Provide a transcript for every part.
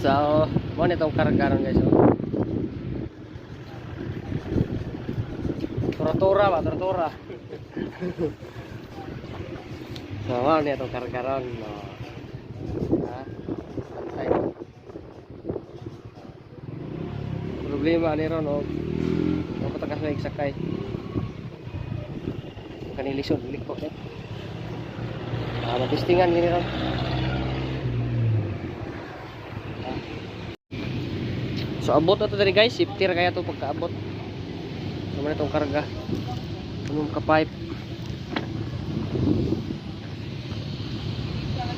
So, mo nitong kargaron guys. Oh. Tura-tura ba, tura-tura. So, mo nitong kargaron. No. Ha? Pantay. Problema ni ron og patakas na iksakay. Kanilisod liko eh. Matistingan gini ron. So abot na to dari guys, safety ra kaya to pagkaabot. So man itong karga. Unong ka pipe.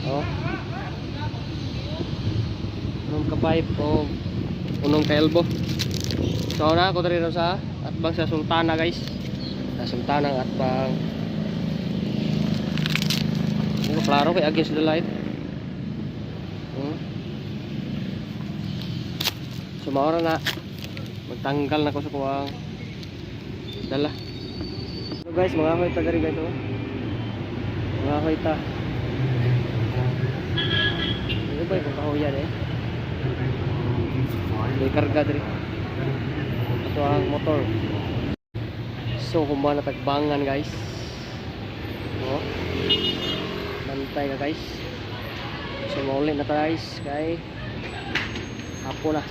Oh. Unong ka pipe o unong ka elbow. So na ako dari sa atbang sa Sultana guys. Sa Sultana ng atbang. Ano klaro kay against the light. So maura na magtanggal na ko sa kuwang dala. So guys, mga hoy ta diri guys oh. Mga hoy ta. Ano ba yung kahoyan eh? May karga diri. Ito ang motor. So kumana tagbangan guys. Oh. Bantay ka guys. So maulit na tayo guys kay hapon na.